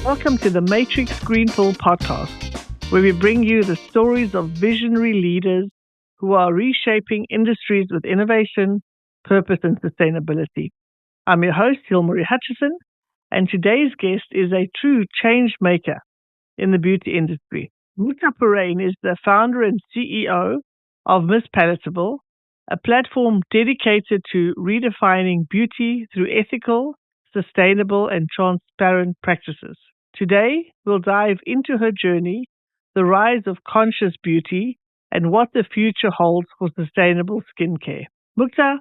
Welcome to the Matrix Greenfield podcast, where we bring you the stories of visionary leaders who are reshaping industries with innovation, purpose, and sustainability. I'm your host, Hilmarie Hutchison, and today's guest is a true change maker in the beauty industry. Mukta Purain is the founder and CEO of Miss Palatable, a platform dedicated to redefining beauty through ethical, sustainable, and transparent practices. Today, we'll dive into her journey, the rise of conscious beauty, and what the future holds for sustainable skincare. Mukta,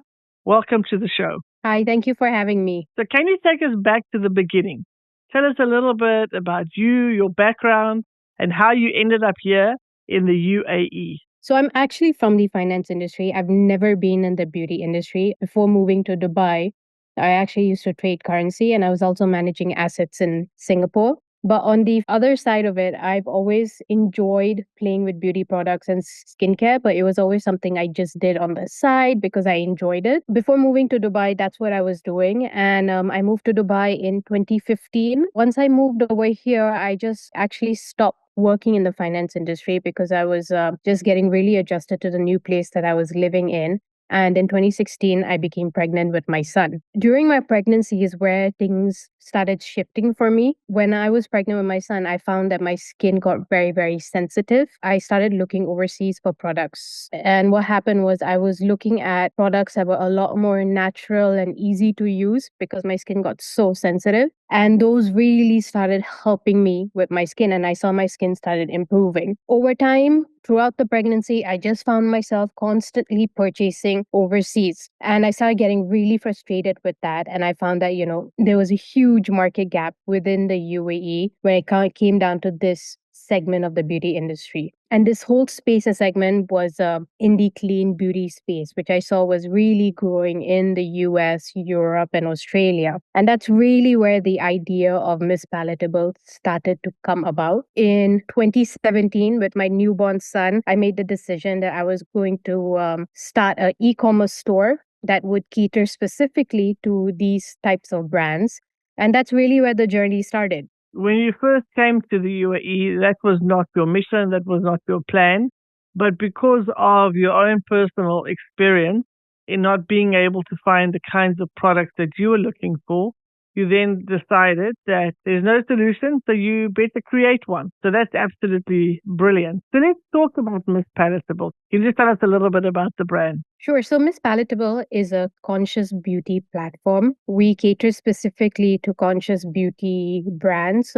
welcome to the show. Hi, thank you for having me. So, can you take us back to the beginning? Tell us a little bit about you, your background, and how you ended up here in the UAE. So, I'm actually from the finance industry. I've never been in the beauty industry. Before moving to Dubai, I actually used to trade currency and I was also managing assets in Singapore. But on the other side of it, I've always enjoyed playing with beauty products and skincare, but it was always something I just did on the side because I enjoyed it. Before moving to Dubai, that's what I was doing. And I moved to Dubai in 2015. Once I moved over here, I just actually stopped working in the finance industry because I was just getting really adjusted to the new place that I was living in. And in 2016, I became pregnant with my son. During my pregnancy is where things started shifting for me. When I was pregnant with my son, I found that my skin got very, very sensitive. I started looking overseas for products. And what happened was I was looking at products that were a lot more natural and easy to use because my skin got so sensitive. And those really started helping me with my skin. And I saw my skin started improving. Over time, throughout the pregnancy, I just found myself constantly purchasing overseas. And I started getting really frustrated with that. And I found that, there was a huge market gap within the UAE when it came down to this segment of the beauty industry. And this whole space and segment was in the clean beauty space, which I saw was really growing in the US, Europe, and Australia. And that's really where the idea of Miss Palatable started to come about. In 2017, with my newborn son, I made the decision that I was going to start an e-commerce store that would cater specifically to these types of brands. And that's really where the journey started. When you first came to the UAE, that was not your mission, that was not your plan. But because of your own personal experience in not being able to find the kinds of products that you were looking for, you then decided that there's no solution, so you better create one. So that's absolutely brilliant. So let's talk about Miss Palatable. Can you just tell us a little bit about the brand? Sure. So Miss Palatable is a conscious beauty platform. We cater specifically to conscious beauty brands.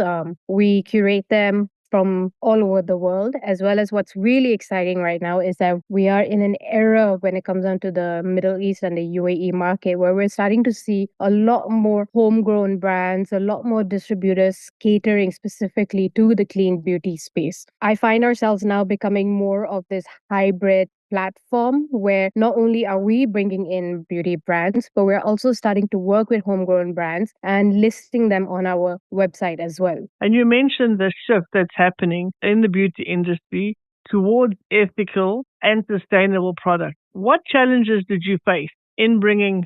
We curate them from all over the world, as well as what's really exciting right now is that we are in an era when it comes down to the Middle East and the UAE market where we're starting to see a lot more homegrown brands, a lot more distributors catering specifically to the clean beauty space. I find ourselves now becoming more of this hybrid platform where not only are we bringing in beauty brands, but we're also starting to work with homegrown brands and listing them on our website as well. And you mentioned the shift that's happening in the beauty industry towards ethical and sustainable products. What challenges did you face in bringing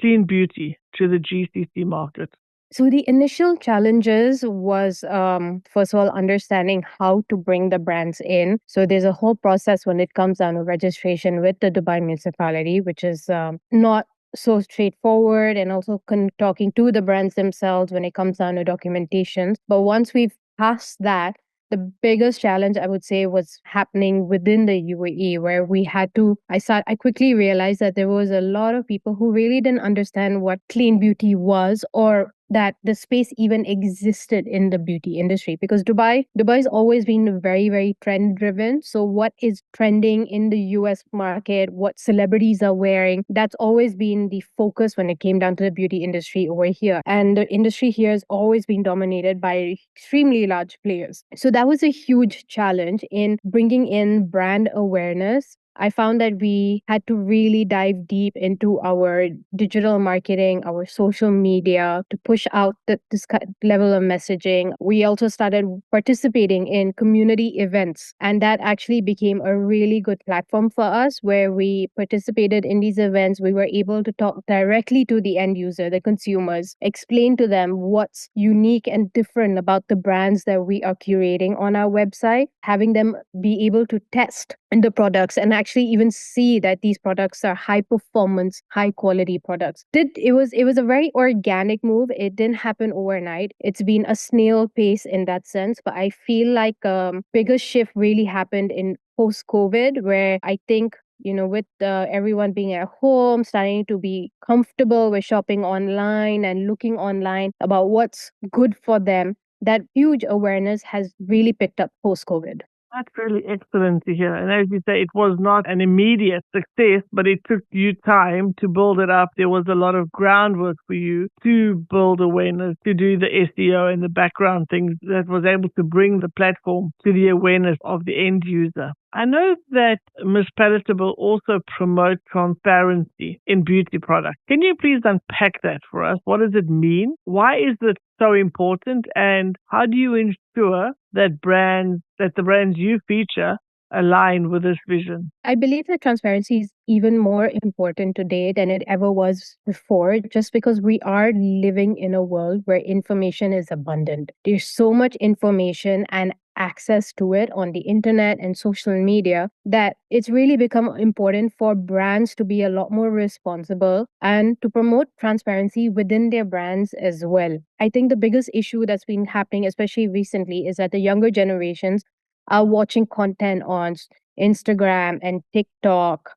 clean beauty to the GCC market? So the initial challenges was, first of all, understanding how to bring the brands in. So there's a whole process when it comes down to registration with the Dubai municipality, which is not so straightforward, and also talking to the brands themselves when it comes down to documentation. But once we've passed that, the biggest challenge I would say was happening within the UAE, where we had to, I quickly realized that there was a lot of people who really didn't understand what clean beauty was, or that the space even existed in the beauty industry, because Dubai's always been very, very trend driven. So what is trending in the US market, what celebrities are wearing, that's always been the focus when it came down to the beauty industry over here. And the industry here has always been dominated by extremely large players. So that was a huge challenge in bringing in brand awareness I found that we had to really dive deep into our digital marketing, our social media to push out this level of messaging. We also started participating in community events, and that actually became a really good platform for us where we participated in these events. We were able to talk directly to the end user, the consumers, explain to them what's unique and different about the brands that we are curating on our website, having them be able to test the products and actually even see that these products are high performance, high quality products. It was a very organic move. It didn't happen overnight. It's been a snail pace in that sense, but I feel like biggest shift really happened in post COVID, where I think with everyone being at home, starting to be comfortable with shopping online and looking online about what's good for them, that huge awareness has really picked up post COVID. That's really excellent to hear. And as you say, it was not an immediate success, but it took you time to build it up. There was a lot of groundwork for you to build awareness, to do the SEO and the background things that was able to bring the platform to the awareness of the end user. I know that Miss Palatable also promotes transparency in beauty products. Can you please unpack that for us? What does it mean? Why is it so important? And how do you ensure that the brands you feature align with this vision? I believe that transparency is even more important today than it ever was before, just because we are living in a world where information is abundant. There's so much information and access to it on the internet and social media that it's really become important for brands to be a lot more responsible and to promote transparency within their brands as well. I think the biggest issue that's been happening, especially recently, is that the younger generations are watching content on Instagram and TikTok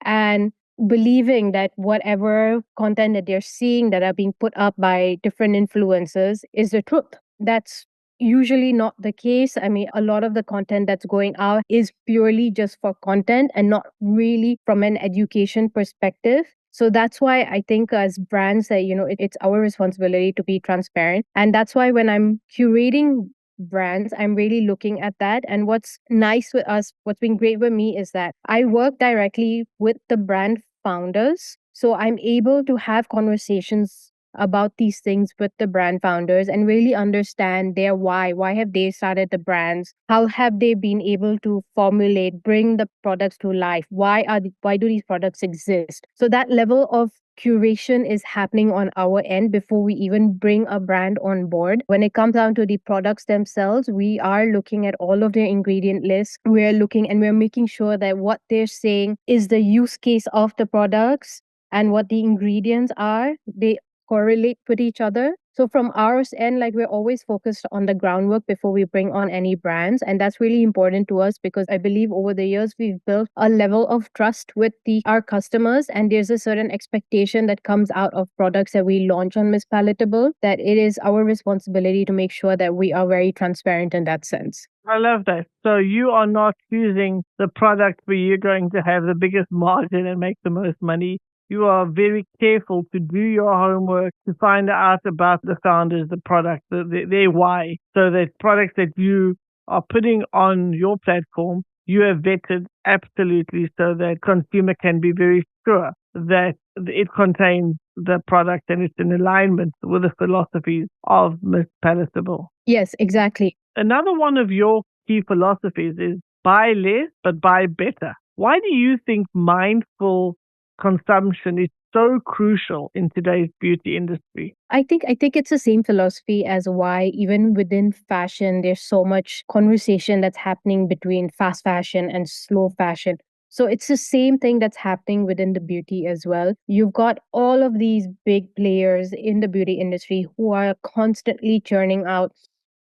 and believing that whatever content that they're seeing that are being put up by different influencers is the truth. That's usually not the case. I mean, a lot of the content that's going out is purely just for content and not really from an education perspective. So that's why I think as brands that, it's our responsibility to be transparent. And that's why when I'm curating brands, I'm really looking at that. And what's nice with us, what's been great with me is that I work directly with the brand founders. So I'm able to have conversations about these things with the brand founders and really understand their why. Why have they started the brands? How have they been able to formulate, bring the products to life? Why do these products exist? So that level of curation is happening on our end before we even bring a brand on board. When it comes down to the products themselves, we are looking at all of their ingredient lists. We're looking and we're making sure that what they're saying is the use case of the products and what the ingredients are. They correlate with each other. So from our end, like we're always focused on the groundwork before we bring on any brands. And that's really important to us because I believe over the years we've built a level of trust with our customers. And there's a certain expectation that comes out of products that we launch on Miss Palatable that it is our responsibility to make sure that we are very transparent in that sense. I love that. So you are not choosing the product where you're going to have the biggest margin and make the most money. You are very careful to do your homework, to find out about the founders, the product, their why, so that products that you are putting on your platform, you have vetted absolutely so that consumer can be very sure that it contains the product and it's in alignment with the philosophies of Miss Palatable. Yes, exactly. Another one of your key philosophies is buy less but buy better. Why do you think mindful consumption is so crucial in today's beauty industry? I think it's the same philosophy as why even within fashion there's so much conversation that's happening between fast fashion and slow fashion. So it's the same thing that's happening within the beauty as well. You've got all of these big players in the beauty industry who are constantly churning out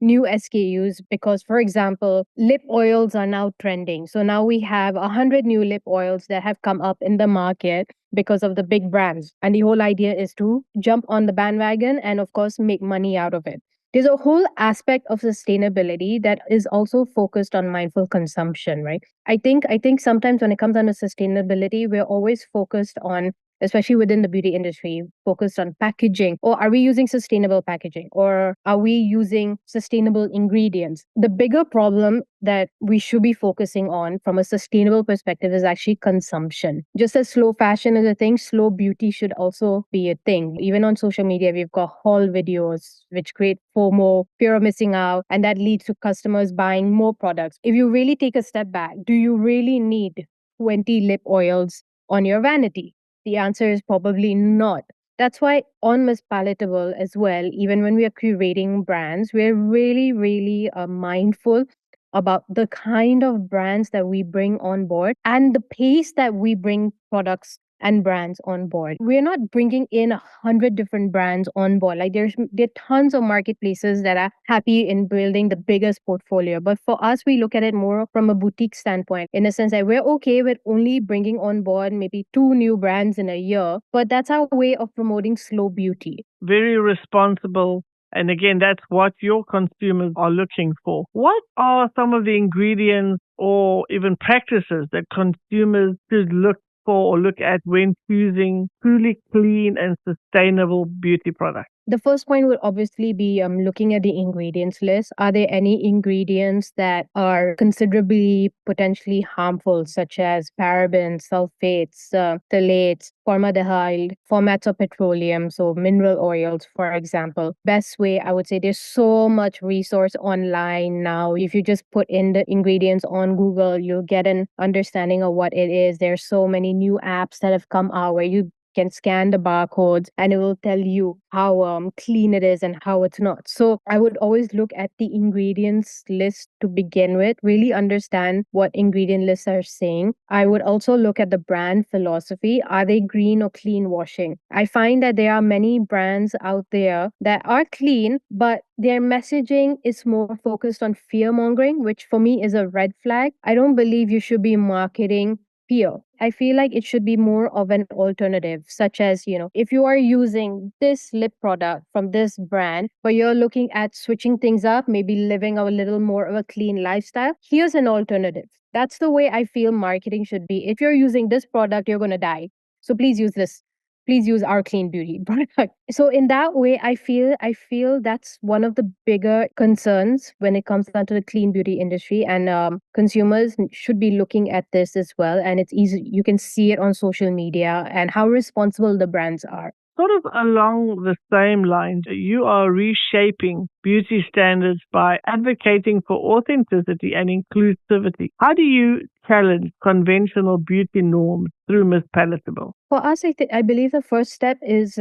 new SKUs because, for example, lip oils are now trending. So now we have 100 new lip oils that have come up in the market because of the big brands. And the whole idea is to jump on the bandwagon and, of course, make money out of it. There's a whole aspect of sustainability that is also focused on mindful consumption, right? I think sometimes when it comes down to sustainability, we're always focused on especially within the beauty industry, focused on packaging? Or are we using sustainable packaging? Or are we using sustainable ingredients? The bigger problem that we should be focusing on from a sustainable perspective is actually consumption. Just as slow fashion is a thing, slow beauty should also be a thing. Even on social media, we've got haul videos which create FOMO, fear of missing out, and that leads to customers buying more products. If you really take a step back, do you really need 20 lip oils on your vanity? The answer is probably not. That's why on Miss Palatable as well, even when we are curating brands, we're really, really mindful about the kind of brands that we bring on board and the pace that we bring products and brands on board. We're not bringing in 100 different brands on board. Like there are tons of marketplaces that are happy in building the biggest portfolio. But for us, we look at it more from a boutique standpoint, in a sense that we're okay with only bringing on board maybe 2 new brands in a year. But that's our way of promoting slow beauty. Very responsible. And again, that's what your consumers are looking for. What are some of the ingredients or even practices that consumers should look for or look at when choosing truly clean and sustainable beauty products? The first point would obviously be looking at the ingredients list. Are there any ingredients that are considerably potentially harmful, such as parabens, sulfates, phthalates, formaldehyde, formats of petroleum, so mineral oils, for example? Best way, I would say, there's so much resource online now. If you just put in the ingredients on Google, you'll get an understanding of what it is. There's so many new apps that have come out where you can scan the barcodes and it will tell you how clean it is and how it's not. So I would always look at the ingredients list to begin with, really understand what ingredient lists are saying. I would also look at the brand philosophy. Are they green or clean washing? I find that there are many brands out there that are clean, but their messaging is more focused on fear mongering, which for me is a red flag. I don't believe you should be marketing fear. I feel like it should be more of an alternative, such as, if you are using this lip product from this brand, but you're looking at switching things up, maybe living a little more of a clean lifestyle, here's an alternative. That's the way I feel marketing should be. If you're using this product, you're going to die. So please use this. Please use our clean beauty product. So in that way, I feel that's one of the bigger concerns when it comes down to the clean beauty industry, and consumers should be looking at this as well. And it's easy; you can see it on social media and how responsible the brands are. Sort of along the same lines, you are reshaping beauty standards by advocating for authenticity and inclusivity. How do you challenge conventional beauty norms through Miss Palatable? For us, I believe the first step is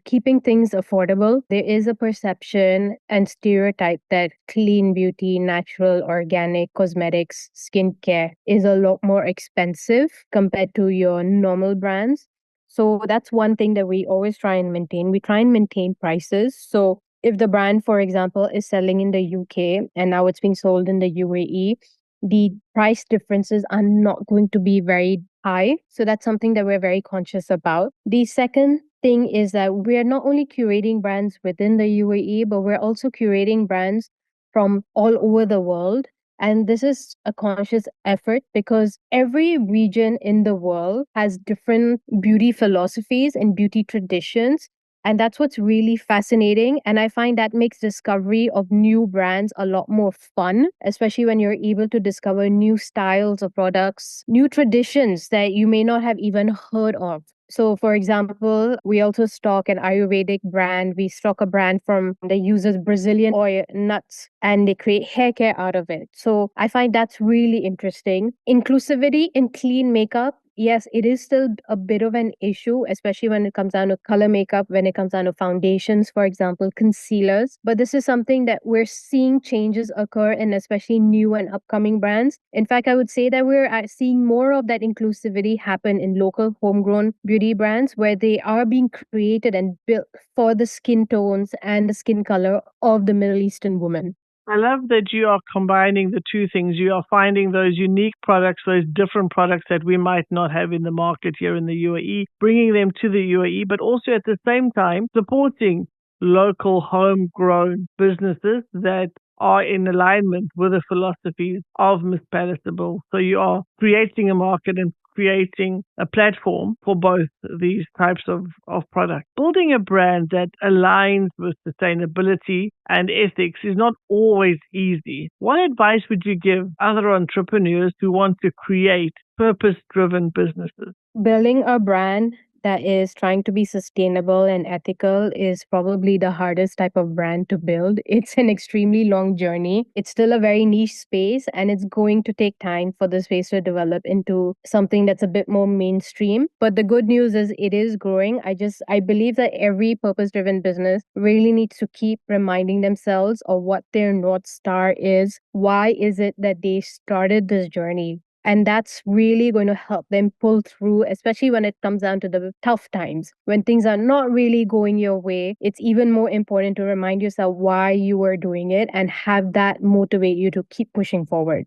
keeping things affordable. There is a perception and stereotype that clean beauty, natural, organic cosmetics, skincare is a lot more expensive compared to your normal brands. So that's one thing that we always try and maintain. We try and maintain prices. So if the brand, for example, is selling in the UK and now it's being sold in the UAE, the price differences are not going to be very high. So that's something that we're very conscious about. The second thing is that we're not only curating brands within the UAE, but we're also curating brands from all over the world. And this is a conscious effort because every region in the world has different beauty philosophies and beauty traditions. And that's what's really fascinating. And I find that makes discovery of new brands a lot more fun, especially when you're able to discover new styles of products, new traditions that you may not have even heard of. So, for example, we also stock an Ayurvedic brand. We stock a brand from that uses Brazilian oil nuts and they create hair care out of it. So, I find that's really interesting. Inclusivity in clean makeup. Yes, it is still a bit of an issue, especially when it comes down to color makeup, when it comes down to foundations, for example, concealers. But this is something that we're seeing changes occur in, especially new and upcoming brands. In fact, I would say that we're seeing more of that inclusivity happen in local homegrown beauty brands where they are being created and built for the skin tones and the skin color of the Middle Eastern woman. I love that you are combining the two things. You are finding those unique products, those different products that we might not have in the market here in the UAE, bringing them to the UAE, but also at the same time supporting local homegrown businesses that are in alignment with the philosophies of Miss Palatable. So you are creating a market and creating a platform for both these types of products. Building a brand that aligns with sustainability and ethics is not always easy. What advice would you give other entrepreneurs who want to create purpose-driven businesses? Building a brand that is trying to be sustainable and ethical is probably the hardest type of brand to build. It's an extremely long journey. It's still a very niche space, and it's going to take time for the space to develop into something that's a bit more mainstream. But the good news is it is growing. I believe that every purpose-driven business really needs to keep reminding themselves of what their North Star is. Why is it that they started this journey? And that's really going to help them pull through, especially when it comes down to the tough times. When things are not really going your way, it's even more important to remind yourself why you were doing it and have that motivate you to keep pushing forward.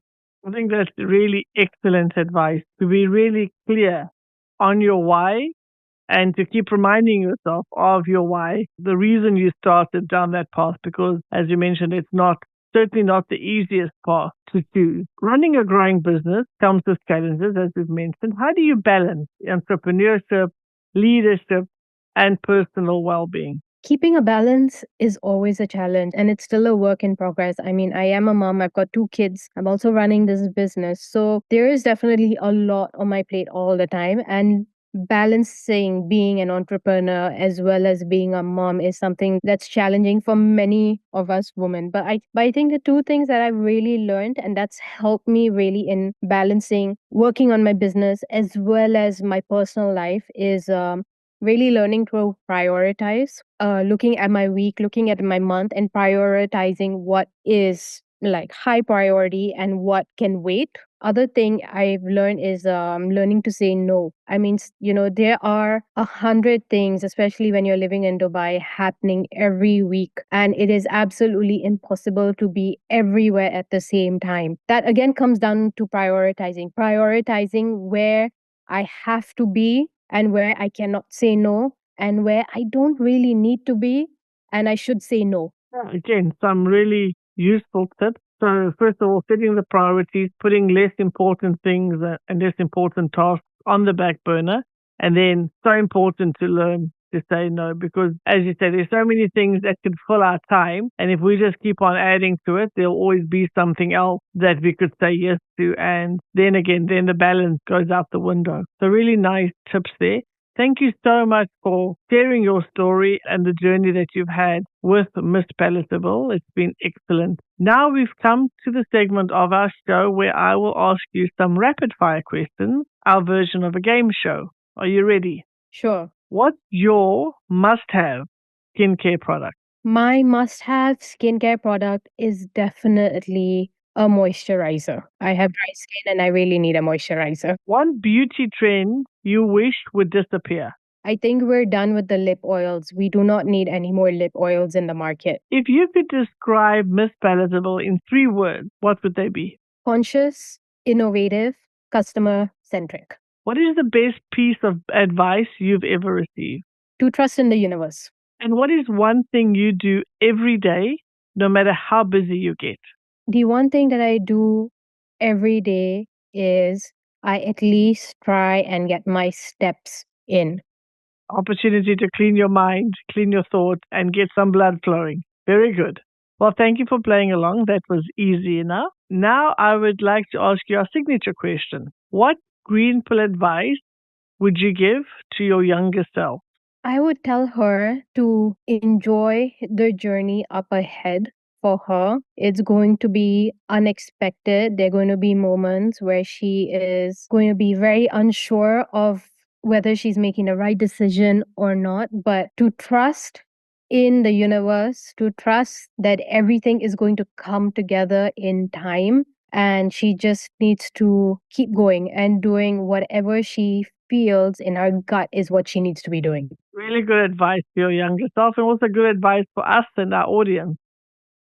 I think that's really excellent advice, to be really clear on your why and to keep reminding yourself of your why, the reason you started down that path, because as you mentioned, it's certainly not the easiest path to choose. Running a growing business comes with challenges, as we've mentioned. How do you balance entrepreneurship, leadership, and personal well-being? Keeping a balance is always a challenge, and it's still a work in progress. I mean, I am a mom, I've got two kids, I'm also running this business. So there is definitely a lot on my plate all the time. And balancing being an entrepreneur as well as being a mom is something that's challenging for many of us women. But I think the two things that I've really learned and that's helped me really in balancing working on my business as well as my personal life is really learning to prioritize, looking at my week, looking at my month, and prioritizing what is like high priority and what can wait. Other thing I've learned is learning to say no. I mean, there are 100 things, especially when you're living in Dubai, happening every week, and it is absolutely impossible to be everywhere at the same time. That again comes down to prioritizing where I have to be and where I cannot say no, and where I don't really need to be and I should say no. Yeah, again, some really useful tips. So, first of all, setting the priorities, putting less important things and less important tasks on the back burner. And then, so important to learn to say no, because as you said, there's so many things that could fill our time. And if we just keep on adding to it, there'll always be something else that we could say yes to. And then again, then the balance goes out the window. So, really nice tips there. Thank you so much for sharing your story and the journey that you've had with Miss Palatable. It's been excellent. Now we've come to the segment of our show where I will ask you some rapid fire questions, our version of a game show. Are you ready? Sure. What's your must-have skincare product? My must have skincare product is definitely a moisturizer. I have dry skin and I really need a moisturizer. One beauty trend you wish would disappear? I think we're done with the lip oils. We do not need any more lip oils in the market. If you could describe Miss Palatable in 3 words, what would they be? Conscious, innovative, customer centric. What is the best piece of advice you've ever received? To trust in the universe. And what is one thing you do every day, no matter how busy you get? The one thing that I do every day is I at least try and get my steps in. Opportunity to clean your mind, clean your thoughts, and get some blood flowing. Very good. Well, thank you for playing along. That was easy enough. Now I would like to ask you our signature question. What green pill advice would you give to your younger self? I would tell her to enjoy the journey up ahead for her. It's going to be unexpected. There are going to be moments where she is going to be very unsure of whether she's making the right decision or not, but to trust in the universe, to trust that everything is going to come together in time. And she just needs to keep going and doing whatever she feels in her gut is what she needs to be doing. Really good advice for your younger self and also good advice for us and our audience.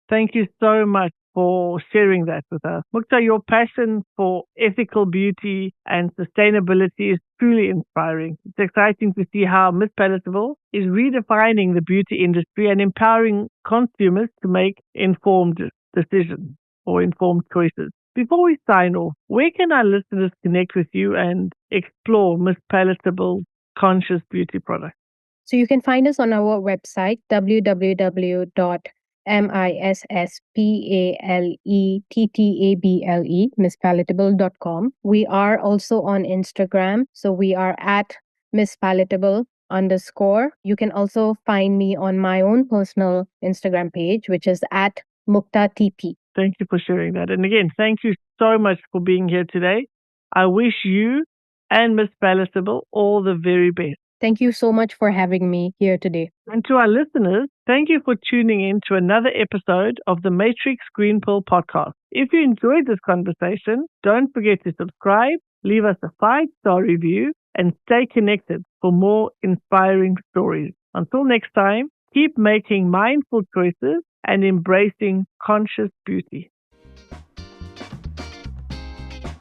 Thank you so much for sharing that with us. Mukta, your passion for ethical beauty and sustainability is truly inspiring. It's exciting to see how Miss Palatable is redefining the beauty industry and empowering consumers to make informed decisions or informed choices. Before we sign off, where can our listeners connect with you and explore Miss Palatable conscious beauty products? So you can find us on our website, www.misspalettable, misspalatable.com. We are also on Instagram. So we are at Miss Palatable _. You can also find me on my own personal Instagram page, which is at Mukta TP. Thank you for sharing that. And again, thank you so much for being here today. I wish you and Miss Palatable all the very best. Thank you so much for having me here today. And to our listeners, thank you for tuning in to another episode of the Matrix Green Pill podcast. If you enjoyed this conversation, don't forget to subscribe, leave us a 5-star review, and stay connected for more inspiring stories. Until next time, keep making mindful choices and embracing conscious beauty.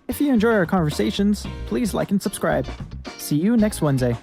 If you enjoy our conversations, please like and subscribe. See you next Wednesday.